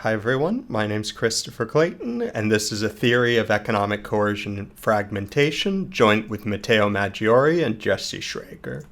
Hi everyone, my name's Christopher Clayton, and this is a theory of economic coercion and fragmentation, joint with Matteo Maggiore and Jesse Schrager.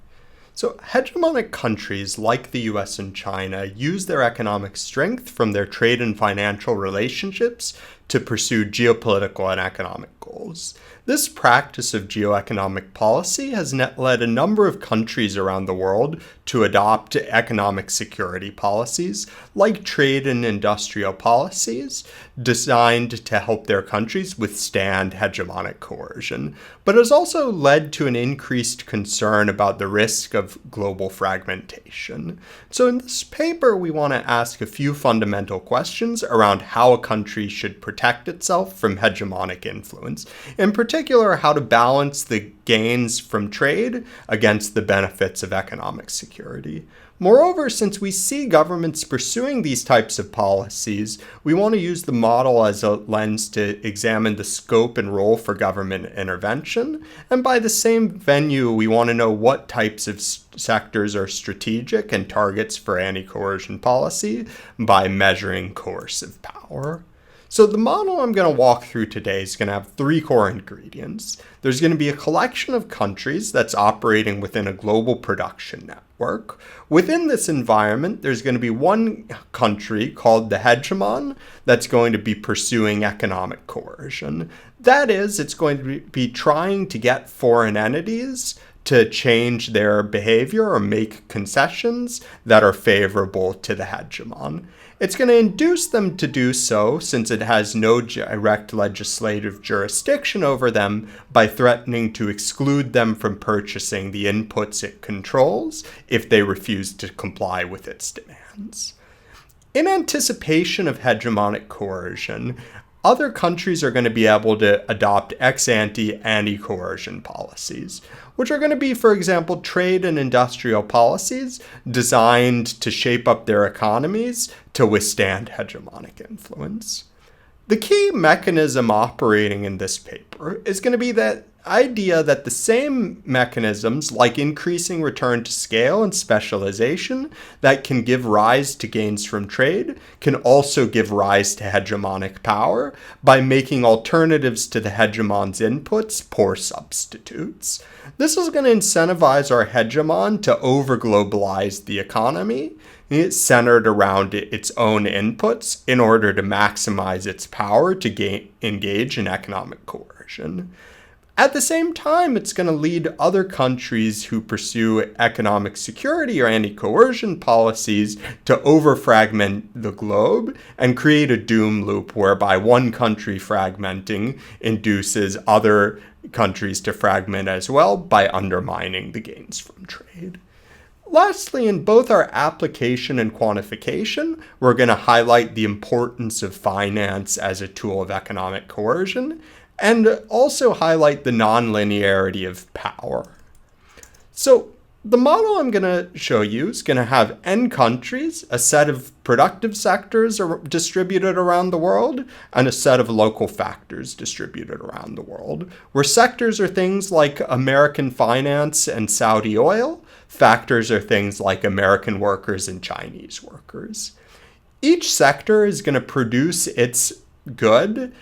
So, hegemonic countries like the US and China use their economic strength from their trade and financial relationships to pursue geopolitical and economic goals. This practice of geoeconomic policy has led a number of countries around the world to adopt economic security policies, like trade and industrial policies, designed to help their countries withstand hegemonic coercion, but has also led to an increased concern about the risk of global fragmentation. So in this paper, we want to ask a few fundamental questions around how a country should protect itself from hegemonic influence. In particular, how to balance the gains from trade against the benefits of economic security. Moreover, since we see governments pursuing these types of policies, we want to use the model as a lens to examine the scope and role for government intervention. And by the same venue, we want to know what types of sectors are strategic and targets for anti-coercion policy by measuring coercive power. So the model I'm going to walk through today is going to have three core ingredients. There's going to be a collection of countries that's operating within a global production network. Within this environment, there's going to be one country called the hegemon that's going to be pursuing economic coercion. That is, it's going to be trying to get foreign entities to change their behavior or make concessions that are favorable to the hegemon. It's going to induce them to do so, since it has no direct legislative jurisdiction over them, by threatening to exclude them from purchasing the inputs it controls if they refuse to comply with its demands. In anticipation of hegemonic coercion, other countries are going to be able to adopt ex-ante anti-coercion policies, which are going to be, for example, trade and industrial policies designed to shape up their economies to withstand hegemonic influence. The key mechanism operating in this paper is going to be that idea that the same mechanisms, like increasing return to scale and specialization, that can give rise to gains from trade, can also give rise to hegemonic power by making alternatives to the hegemon's inputs poor substitutes. This is going to incentivize our hegemon to over-globalize the economy. It's centered around its own inputs in order to maximize its power to engage in economic coercion. At the same time, it's going to lead other countries who pursue economic security or anti-coercion policies to over-fragment the globe and create a doom loop whereby one country fragmenting induces other countries to fragment as well by undermining the gains from trade. Lastly, in both our application and quantification, we're going to highlight the importance of finance as a tool of economic coercion, and also highlight the nonlinearity of power. So the model I'm going to show you is going to have N countries, a set of productive sectors distributed around the world, and a set of local factors distributed around the world, where sectors are things like American finance and Saudi oil, factors are things like American workers and Chinese workers. Each sector is going to produce its good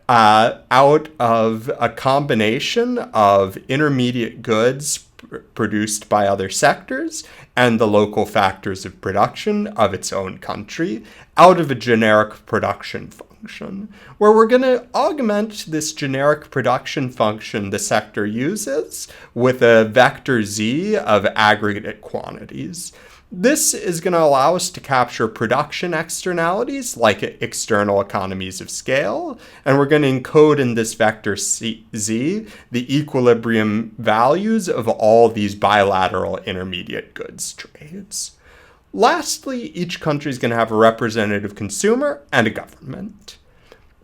out of a combination of intermediate goods produced by other sectors and the local factors of production of its own country out of a generic production function, where we're going to augment this generic production function the sector uses with a vector z of aggregate quantities. This is going to allow us to capture production externalities like external economies of scale, and we're going to encode in this vector z the equilibrium values of all these bilateral intermediate goods trades. Lastly, each country is going to have a representative consumer and a government.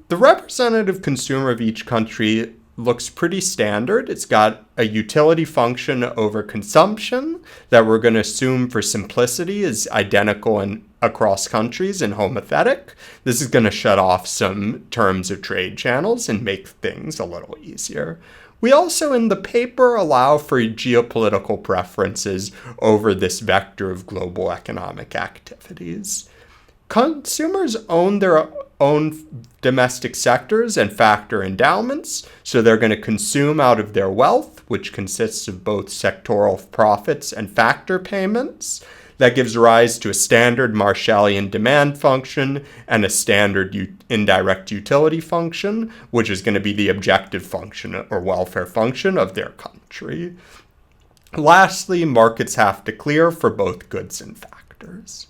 The representative consumer of each country looks pretty standard. It's got a utility function over consumption that we're going to assume for simplicity is identical across countries and homothetic. This is going to shut off some terms of trade channels and make things a little easier. We also in the paper allow for geopolitical preferences over this vector of global economic activities. Consumers own their own domestic sectors and factor endowments, so they're going to consume out of their wealth, which consists of both sectoral profits and factor payments. That gives rise to a standard Marshallian demand function and a standard indirect utility function, which is going to be the objective function or welfare function of their country. Lastly, markets have to clear for both goods and factors.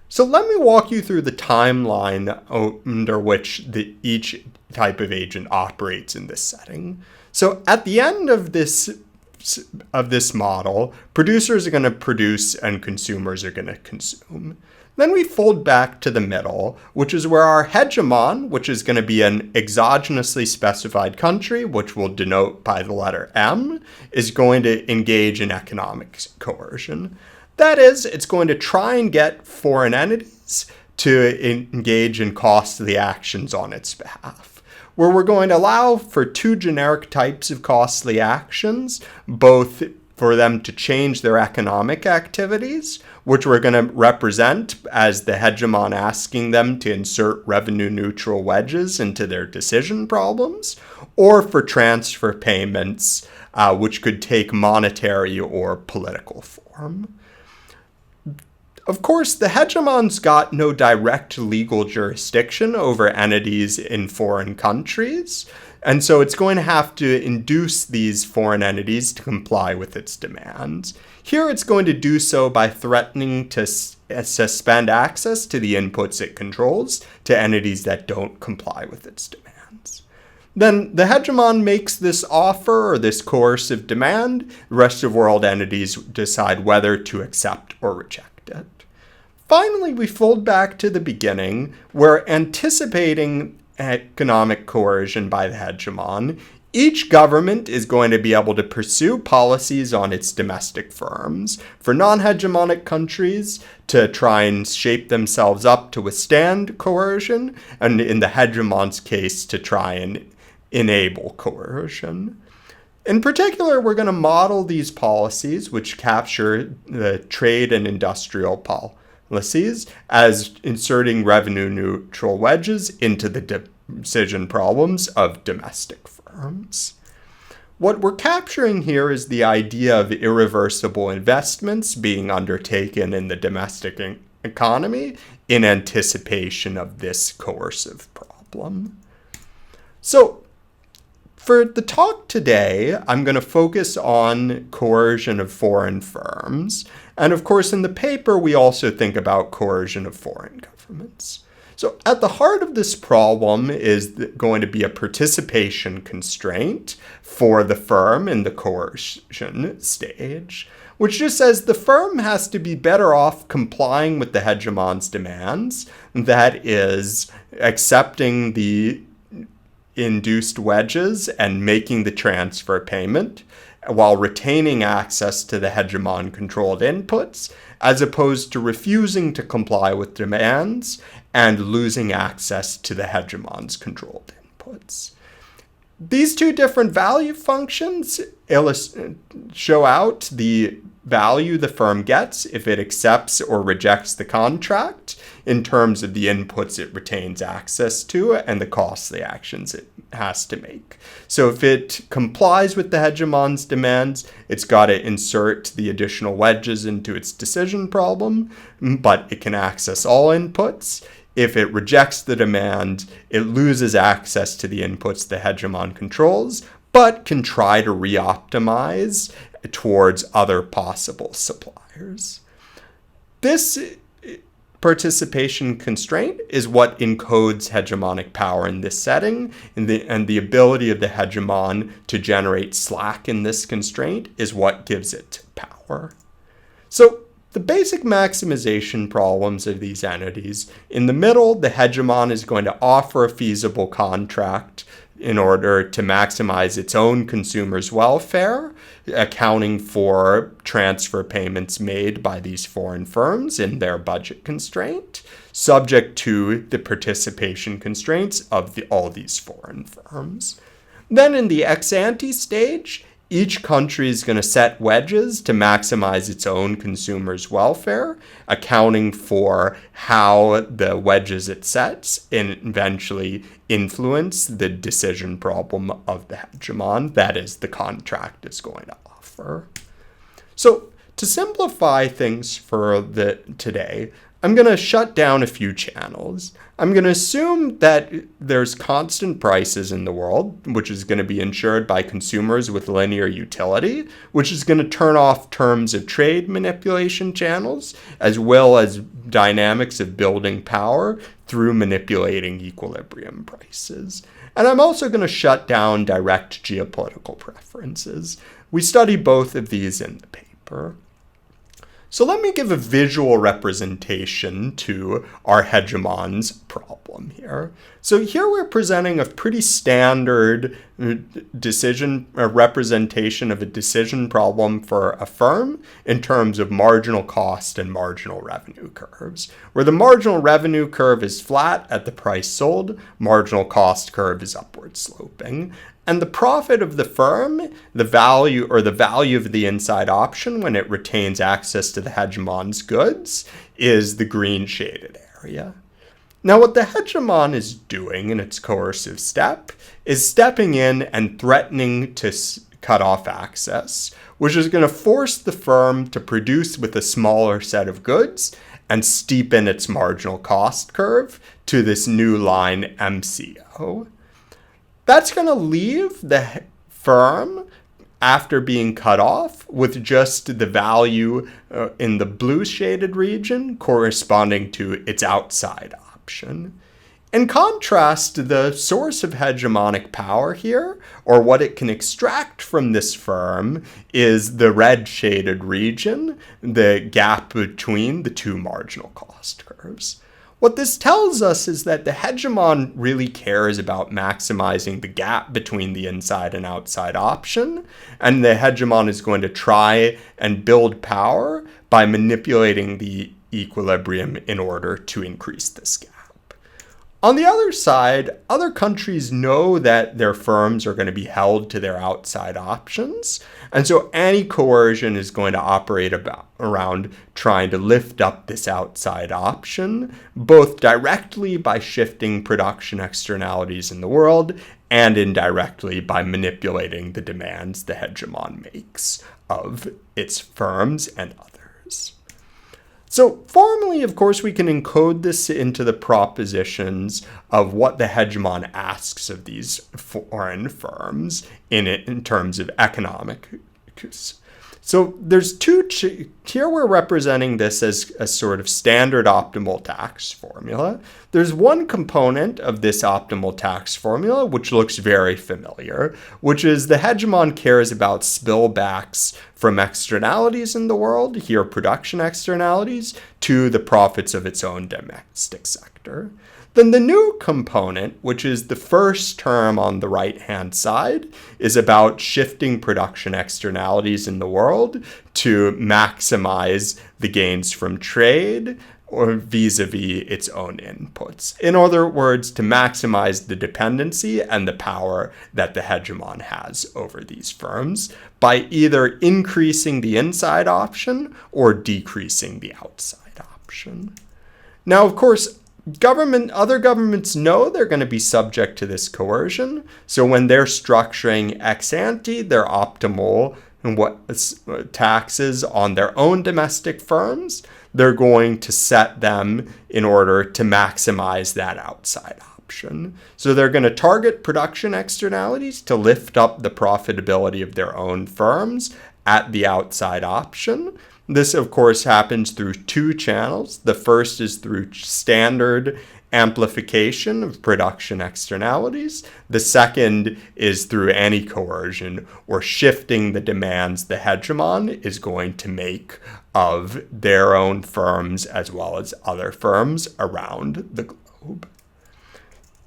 So let me walk you through the timeline under which each type of agent operates in this setting. So at the end of this model, producers are going to produce and consumers are going to consume. Then we fold back to the middle, which is where our hegemon, which is going to be an exogenously specified country, which we'll denote by the letter M, is going to engage in economic coercion. That is, it's going to try and get foreign entities to engage in costly actions on its behalf, where we're going to allow for two generic types of costly actions, both for them to change their economic activities, which we're going to represent as the hegemon asking them to insert revenue-neutral wedges into their decision problems, or for transfer payments, which could take monetary or political form. Of course, the hegemon's got no direct legal jurisdiction over entities in foreign countries, and so it's going to have to induce these foreign entities to comply with its demands. Here it's going to do so by threatening to suspend access to the inputs it controls to entities that don't comply with its demands. Then the hegemon makes this offer or this coercive demand. The rest of world entities decide whether to accept or reject it. Finally, we fold back to the beginning, where anticipating economic coercion by the hegemon, each government is going to be able to pursue policies on its domestic firms for non-hegemonic countries to try and shape themselves up to withstand coercion, and in the hegemon's case, to try and enable coercion. In particular, we're going to model these policies, which capture the trade and industrial policies, as inserting revenue-neutral wedges into the decision problems of domestic firms. What we're capturing here is the idea of irreversible investments being undertaken in the domestic economy in anticipation of this coercive problem. So, for the talk today, I'm going to focus on coercion of foreign firms. And of course, in the paper, we also think about coercion of foreign governments. So at the heart of this problem is going to be a participation constraint for the firm in the coercion stage, which just says the firm has to be better off complying with the hegemon's demands, that is, accepting the induced wedges and making the transfer payment while retaining access to the hegemon-controlled inputs, as opposed to refusing to comply with demands and losing access to the hegemon's controlled inputs. These two different value functions show out the value the firm gets if it accepts or rejects the contract in terms of the inputs it retains access to and the costly actions it has to make. So if it complies with the hegemon's demands, it's got to insert the additional wedges into its decision problem, but it can access all inputs. If it rejects the demand, it loses access to the inputs the hegemon controls, but can try to re-optimize towards other possible suppliers. This participation constraint is what encodes hegemonic power in this setting, and the ability of the hegemon to generate slack in this constraint is what gives it power. So the basic maximization problems of these entities: in the middle, the hegemon is going to offer a feasible contract in order to maximize its own consumers' welfare, accounting for transfer payments made by these foreign firms in their budget constraint, subject to the participation constraints of all these foreign firms. Then in the ex ante stage, each country is going to set wedges to maximize its own consumers' welfare, accounting for how the wedges it sets and eventually influence the decision problem of the hegemon, that is, the contract is going to offer. So to simplify things for today, I'm going to shut down a few channels. I'm going to assume that there's constant prices in the world, which is going to be ensured by consumers with linear utility, which is going to turn off terms of trade manipulation channels, as well as dynamics of building power through manipulating equilibrium prices. And I'm also going to shut down direct geopolitical preferences. We study both of these in the paper. So let me give a visual representation to our hegemon's problem here. So here we're presenting a pretty standard representation of a decision problem for a firm in terms of marginal cost and marginal revenue curves, where the marginal revenue curve is flat at the price sold, marginal cost curve is upward sloping. And the profit of the firm, the value of the inside option when it retains access to the hegemon's goods, is the green shaded area. Now, what the hegemon is doing in its coercive step is stepping in and threatening to cut off access, which is going to force the firm to produce with a smaller set of goods and steepen its marginal cost curve to this new line MCO. That's going to leave the firm, after being cut off, with just the value in the blue shaded region corresponding to its outside option. In contrast, the source of hegemonic power here, or what it can extract from this firm, is the red shaded region, the gap between the two marginal cost curves. What this tells us is that the hegemon really cares about maximizing the gap between the inside and outside option, and the hegemon is going to try and build power by manipulating the equilibrium in order to increase this gap. On the other side, other countries know that their firms are going to be held to their outside options, and so any coercion is going to operate around trying to lift up this outside option, both directly by shifting production externalities in the world and indirectly by manipulating the demands the hegemon makes of its firms and others. So formally, of course, we can encode this into the propositions of what the hegemon asks of these foreign firms in terms of economic. So there's here we're representing this as a sort of standard optimal tax formula. There's one component of this optimal tax formula which looks very familiar, which is the hegemon cares about spillbacks from externalities in the world, here production externalities, to the profits of its own domestic sector. Then the new component, which is the first term on the right-hand side, is about shifting production externalities in the world to maximize the gains from trade or vis-a-vis its own inputs. In other words, to maximize the dependency and the power that the hegemon has over these firms by either increasing the inside option or decreasing the outside option. Now, of course, other governments know they're going to be subject to this coercion. So when they're structuring ex ante their optimal taxes on their own domestic firms, they're going to set them in order to maximize that outside option. So they're going to target production externalities to lift up the profitability of their own firms at the outside option. This, of course, happens through two channels. The first is through standard amplification of production externalities. The second is through anti-coercion, or shifting the demands the hegemon is going to make of their own firms as well as other firms around the globe.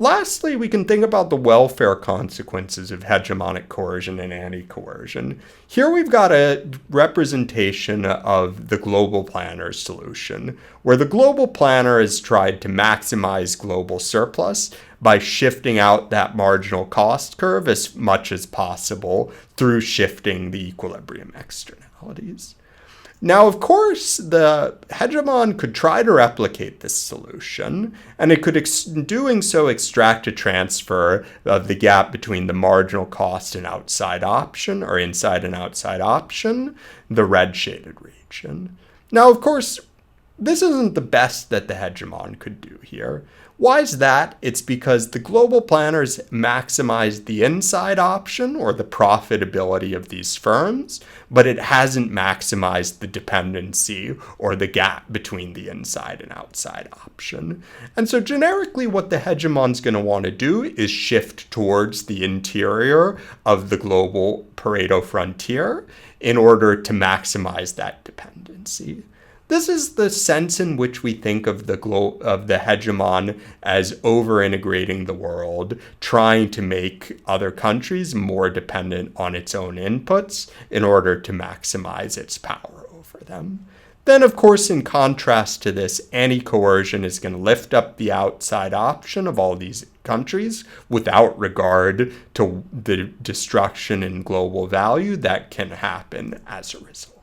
Lastly, we can think about the welfare consequences of hegemonic coercion and anti-coercion. Here we've got a representation of the global planner's solution, where the global planner has tried to maximize global surplus by shifting out that marginal cost curve as much as possible through shifting the equilibrium externalities. Now, of course, the hegemon could try to replicate this solution, and it could, in doing so, extract a transfer of the gap between the marginal cost and outside option, or inside and outside option, the red shaded region. Now, of course, this isn't the best that the hegemon could do here. Why is that? It's because the global planners maximize the inside option, or the profitability of these firms, but it hasn't maximized the dependency or the gap between the inside and outside option. And so generically what the hegemon's going to want to do is shift towards the interior of the global Pareto frontier in order to maximize that dependency. This is the sense in which we think of the hegemon as over-integrating the world, trying to make other countries more dependent on its own inputs in order to maximize its power over them. Then, of course, in contrast to this, anti-coercion is going to lift up the outside option of all these countries without regard to the destruction in global value that can happen as a result.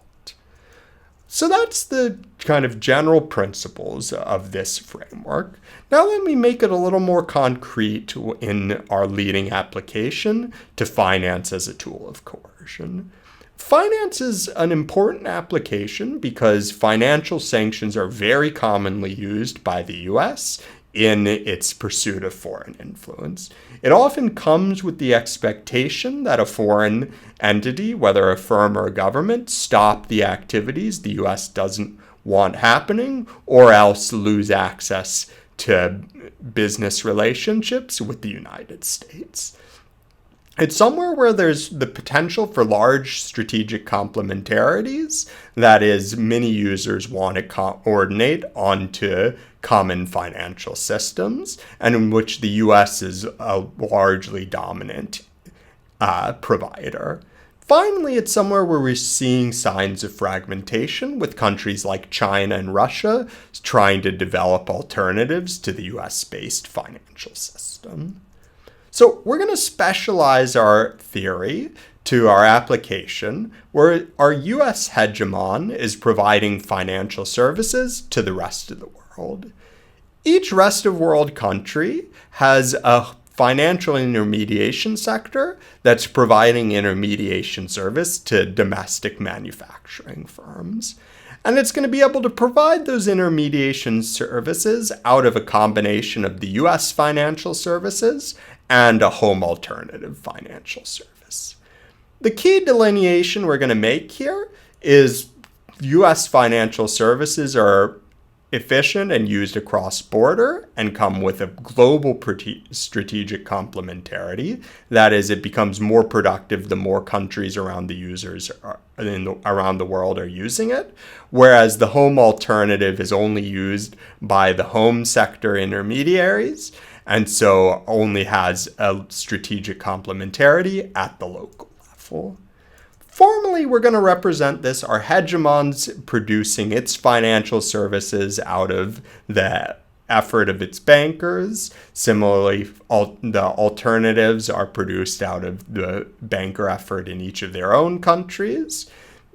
So that's the kind of general principles of this framework. Now let me make it a little more concrete in our leading application to finance as a tool of coercion. Finance is an important application because financial sanctions are very commonly used by the US in its pursuit of foreign influence. It often comes with the expectation that a foreign entity, whether a firm or a government, stop the activities the US doesn't want happening, or else lose access to business relationships with the United States. It's somewhere where there's the potential for large strategic complementarities, that is, many users want to coordinate onto common financial systems, and in which the US is a largely dominant provider. Finally, it's somewhere where we're seeing signs of fragmentation, with countries like China and Russia trying to develop alternatives to the US-based financial system. So we're going to specialize our theory to our application, where our US hegemon is providing financial services to the rest of the world. Each rest of world country has a financial intermediation sector that's providing intermediation service to domestic manufacturing firms. And it's going to be able to provide those intermediation services out of a combination of the US financial services and a home alternative financial service. The key delineation we're going to make here is US financial services are efficient and used across border and come with a global strategic complementarity. That is, it becomes more productive the more countries around the users around the world are using it, whereas the home alternative is only used by the home sector intermediaries, and so only has a strategic complementarity at the local level. Formally, we're going to represent this, our hegemons producing its financial services out of the effort of its bankers. Similarly, the alternatives are produced out of the banker effort in each of their own countries.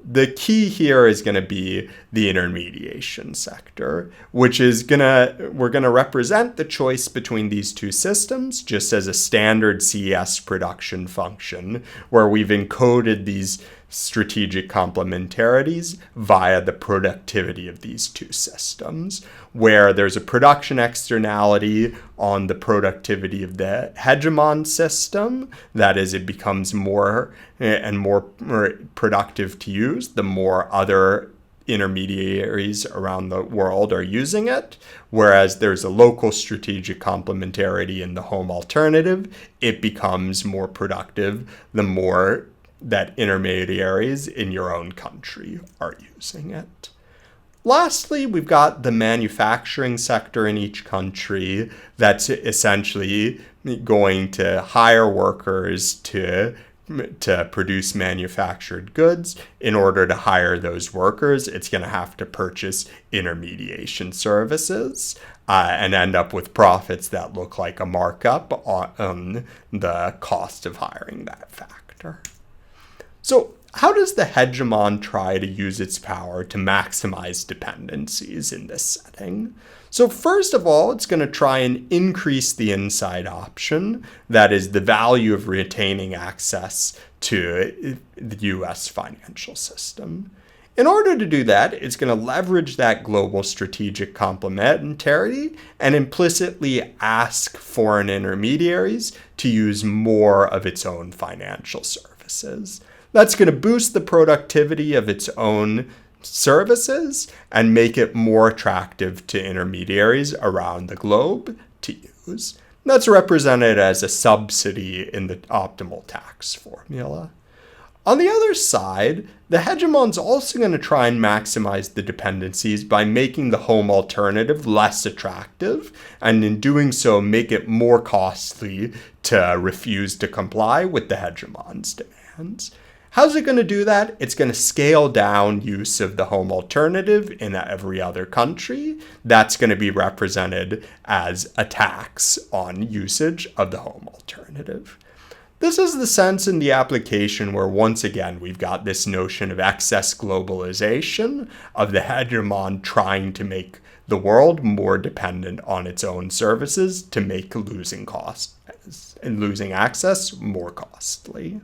The key here is going to be the intermediation sector, which is we're going to represent the choice between these two systems just as a standard CS production function, where we've encoded these strategic complementarities via the productivity of these two systems, where there's a production externality on the productivity of the hegemon system. That is, it becomes more and more productive to use the more other intermediaries around the world are using it, whereas there's a local strategic complementarity in the home alternative. It becomes more productive the more that intermediaries in your own country are using it. Lastly, we've got the manufacturing sector in each country that's essentially going to hire workers to produce manufactured goods. In order to hire those workers, it's going to have to purchase intermediation services and end up with profits that look like a markup on the cost of hiring that factor. So how does the hegemon try to use its power to maximize dependencies in this setting? So first of all, it's going to try and increase the inside option, that is the value of retaining access to the US financial system. In order to do that, it's going to leverage that global strategic complementarity and implicitly ask foreign intermediaries to use more of its own financial services. That's going to boost the productivity of its own services and make it more attractive to intermediaries around the globe to use. That's represented as a subsidy in the optimal tax formula. On the other side, the hegemon's also going to try and maximize the dependencies by making the home alternative less attractive, and in doing so, make it more costly to refuse to comply with the hegemon's demands. How's it going to do that? It's going to scale down use of the home alternative in every other country. That's going to be represented as a tax on usage of the home alternative. This is the sense in the application where, once again, we've got this notion of excess globalization, of the hegemon trying to make the world more dependent on its own services to make losing costs and losing access more costly.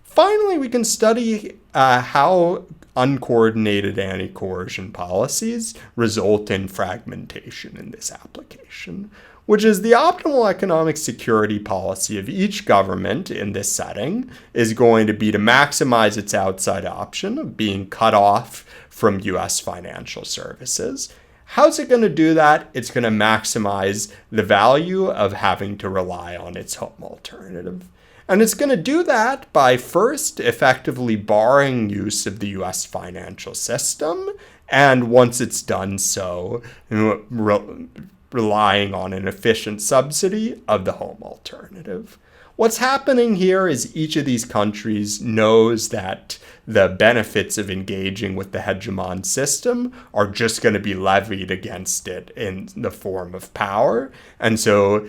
Finally, we can study how uncoordinated anti-coercion policies result in fragmentation in this application, which is the optimal economic security policy of each government in this setting is going to be to maximize its outside option of being cut off from US financial services. How's it going to do that? It's going to maximize the value of having to rely on its home alternative. And it's going to do that by first effectively barring use of the US financial system, and once it's done so, relying on an efficient subsidy of the home alternative. What's happening here is each of these countries knows that the benefits of engaging with the hegemon system are just going to be levied against it in the form of power. And so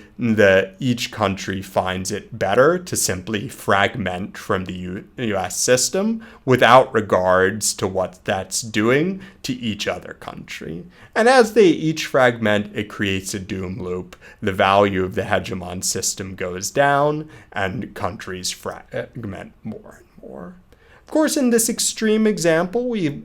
each country finds it better to simply fragment from the US system without regards to what that's doing to each other country. And as they each fragment, it creates a doom loop. The value of the hegemon system goes down and countries fragment more and more. Of course, in this extreme example, we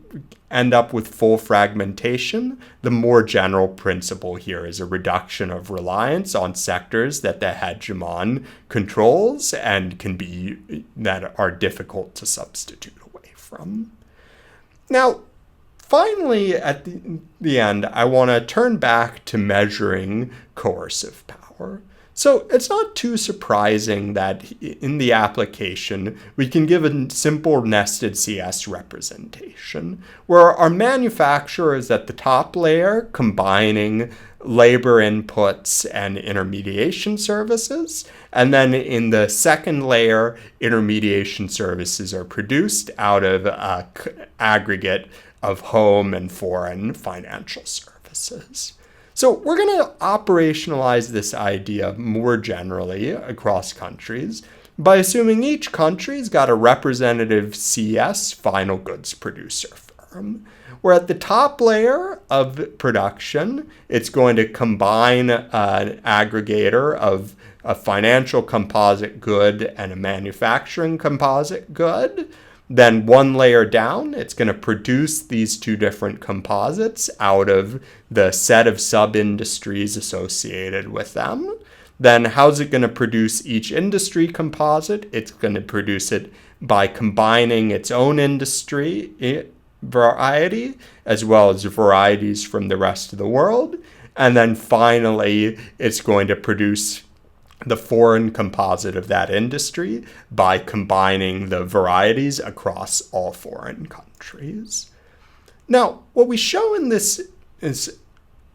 end up with full fragmentation. The more general principle here is a reduction of reliance on sectors that the hegemon controls and that are difficult to substitute away from. Now, finally, at the end, I want to turn back to measuring coercive power. So it's not too surprising that in the application, we can give a simple nested CS representation, where our manufacturer is at the top layer, combining labor inputs and intermediation services. And then in the second layer, intermediation services are produced out of an aggregate of home and foreign financial services. So we're going to operationalize this idea more generally across countries by assuming each country's got a representative CS final goods producer firm, where at the top layer of production, it's going to combine an aggregator of a financial composite good and a manufacturing composite good. Then one layer down, it's going to produce these two different composites out of the set of sub-industries associated with them. Then how's it going to produce each industry composite? It's going to produce it by combining its own industry variety as well as varieties from the rest of the world. And then finally, it's going to produce the foreign composite of that industry by combining the varieties across all foreign countries. Now, what we show in this is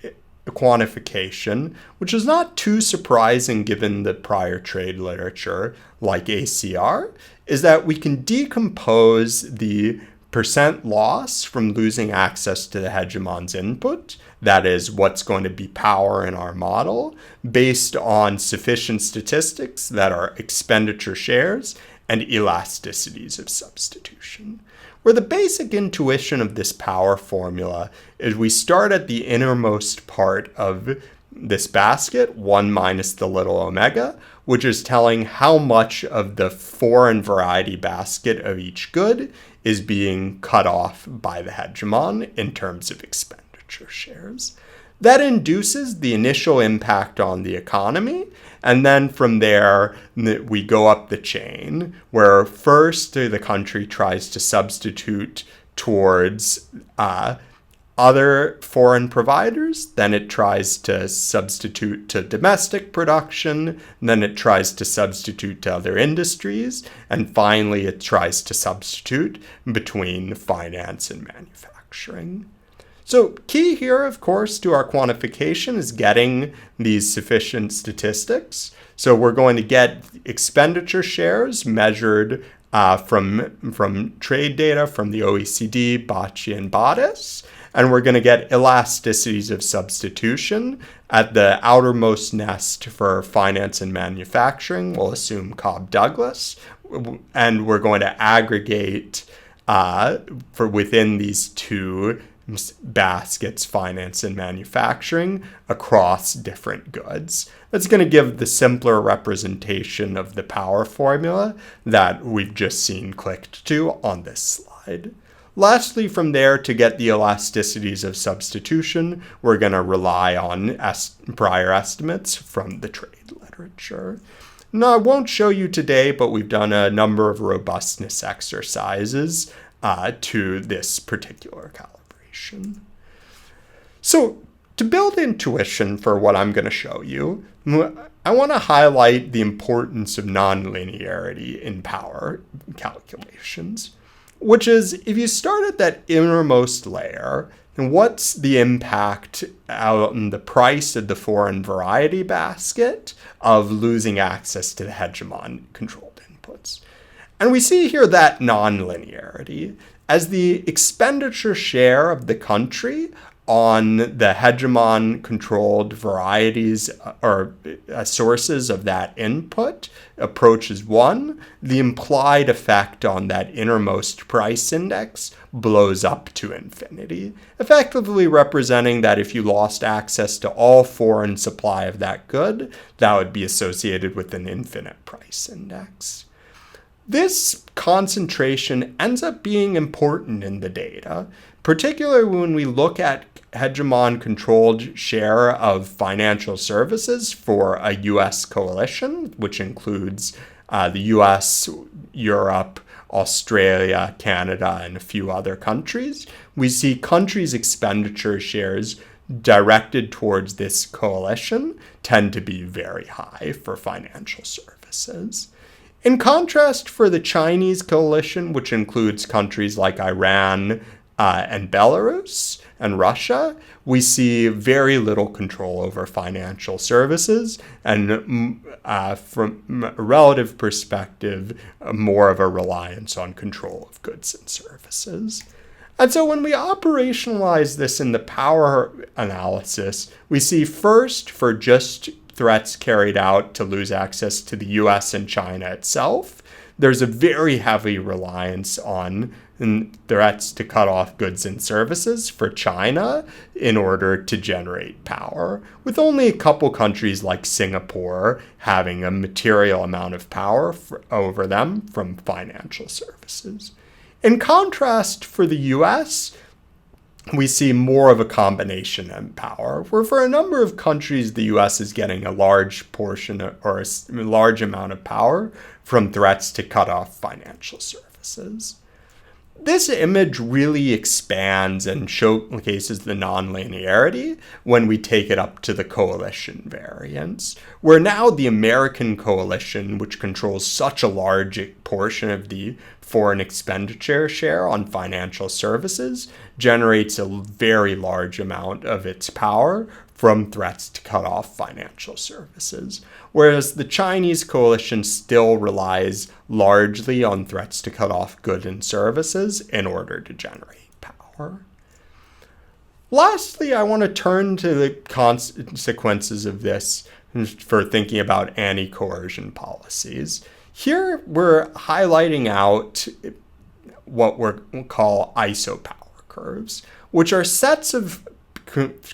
a quantification, which is not too surprising given the prior trade literature like ACR, is that we can decompose the percent loss from losing access to the hegemon's input, that is what's going to be power in our model, based on sufficient statistics that are expenditure shares and elasticities of substitution. Where the basic intuition of this power formula is we start at the innermost part of this basket, 1 minus the little omega, which is telling how much of the foreign variety basket of each good is being cut off by the hegemon in terms of expenditure shares. That induces the initial impact on the economy, and then from there we go up the chain, where first the country tries to substitute towards other foreign providers, then it tries to substitute to domestic production, then it tries to substitute to other industries, and finally it tries to substitute between finance and manufacturing. So key here, of course, to our quantification is getting these sufficient statistics. So we're going to get expenditure shares measured from trade data from the OECD, Bocci, and Bodice. And we're going to get elasticities of substitution at the outermost nest for finance and manufacturing. We'll assume Cobb-Douglas. And we're going to aggregate for within these two baskets, finance and manufacturing, across different goods. That's going to give the simpler representation of the power formula that we've just seen clicked to on this slide. Lastly, from there, to get the elasticities of substitution, we're going to rely on prior estimates from the trade literature. Now, I won't show you today, but we've done a number of robustness exercises to this particular calibration. So, to build intuition for what I'm going to show you, I want to highlight the importance of nonlinearity in power calculations, which is if you start at that innermost layer, then what's the impact on the price of the foreign variety basket of losing access to the hegemon-controlled inputs? And we see here that nonlinearity as the expenditure share of the country on the hegemon-controlled varieties or sources of that input approaches 1, the implied effect on that innermost price index blows up to infinity, effectively representing that if you lost access to all foreign supply of that good, that would be associated with an infinite price index. This concentration ends up being important in the data, particularly when we look at hegemon-controlled share of financial services for a U.S. coalition, which includes the U.S., Europe, Australia, Canada, and a few other countries. We see countries' expenditure shares directed towards this coalition tend to be very high for financial services. In contrast, for the Chinese coalition, which includes countries like Iran and Belarus and Russia, we see very little control over financial services and from a relative perspective, more of a reliance on control of goods and services. And so when we operationalize this in the power analysis, we see first for just threats carried out to lose access to the US and China itself, there's a very heavy reliance on threats to cut off goods and services for China in order to generate power, with only a couple countries like Singapore having a material amount of power over them from financial services. In contrast, for the US, we see more of a combination in power, where for a number of countries, the US is getting a large portion or a large amount of power from threats to cut off financial services. This image really expands and showcases the nonlinearity when we take it up to the coalition variance, where now the American coalition, which controls such a large portion of the foreign expenditure share on financial services, generates a very large amount of its power from threats to cut off financial services, whereas the Chinese coalition still relies largely on threats to cut off goods and services in order to generate power. Lastly, I want to turn to the consequences of this for thinking about anti-coercion policies. Here, we're highlighting out what we call isopower curves, which are sets of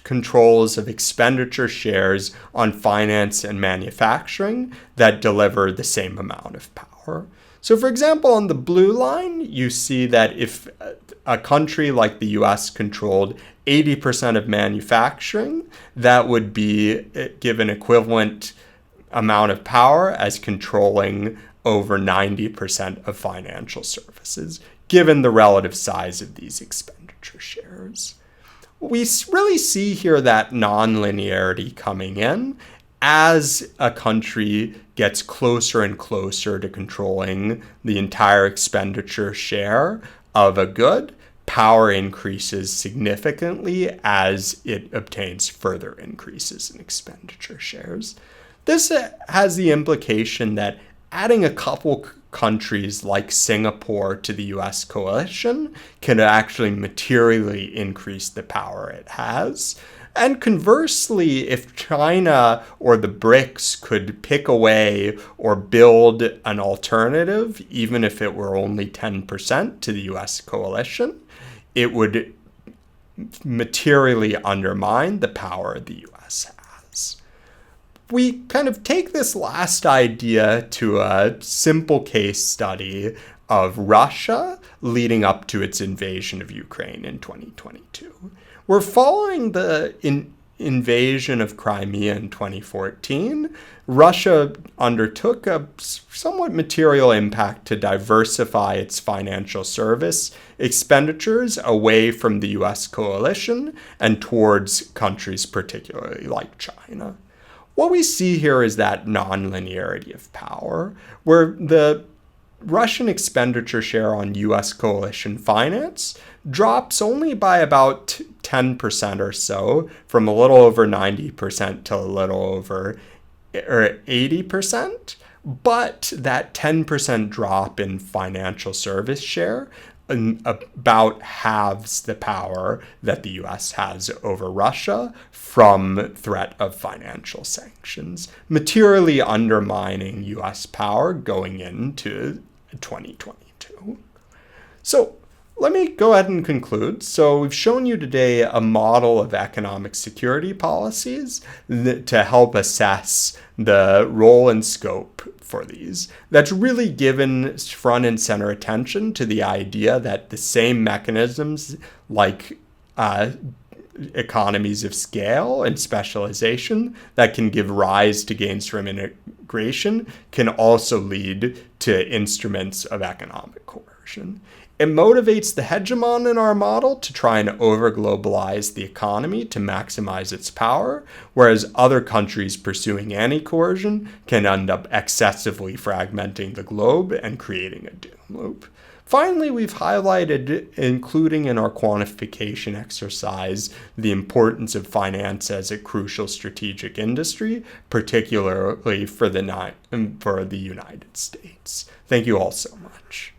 controls of expenditure shares on finance and manufacturing that deliver the same amount of power. So for example, on the blue line, you see that if a country like the US controlled 80% of manufacturing, that would be given equivalent amount of power as controlling over 90% of financial services, given the relative size of these expenditure shares. We really see here that nonlinearity coming in as a country gets closer and closer to controlling the entire expenditure share of a good. Power increases significantly as it obtains further increases in expenditure shares. This has the implication that adding a couple countries like Singapore to the US coalition can actually materially increase the power it has. And conversely, if China or the BRICS could pick away or build an alternative, even if it were only 10% to the US coalition, it would materially undermine the power the US has. We kind of take this last idea to a simple case study of Russia leading up to its invasion of Ukraine in 2022. We're following the invasion of Crimea in 2014. Russia undertook a somewhat material impact to diversify its financial service expenditures away from the US coalition and towards countries particularly like China. What we see here is that nonlinearity of power, where the Russian expenditure share on US coalition finance drops only by about 10% or so, from a little over 90% to a little over 80%. But that 10% drop in financial service share about halves the power that the US has over Russia from threat of financial sanctions, materially undermining US power going into 2022. So let me go ahead and conclude. So we've shown you today a model of economic security policies to help assess the role and scope for these. That's really given front and center attention to the idea that the same mechanisms like economies of scale and specialization that can give rise to gains from integration can also lead to instruments of economic coercion. It motivates the hegemon in our model to try and over-globalize the economy to maximize its power, whereas other countries pursuing anti-coercion can end up excessively fragmenting the globe and creating a doom loop. Finally, we've highlighted, including in our quantification exercise, the importance of finance as a crucial strategic industry, particularly for the United States. Thank you all so much.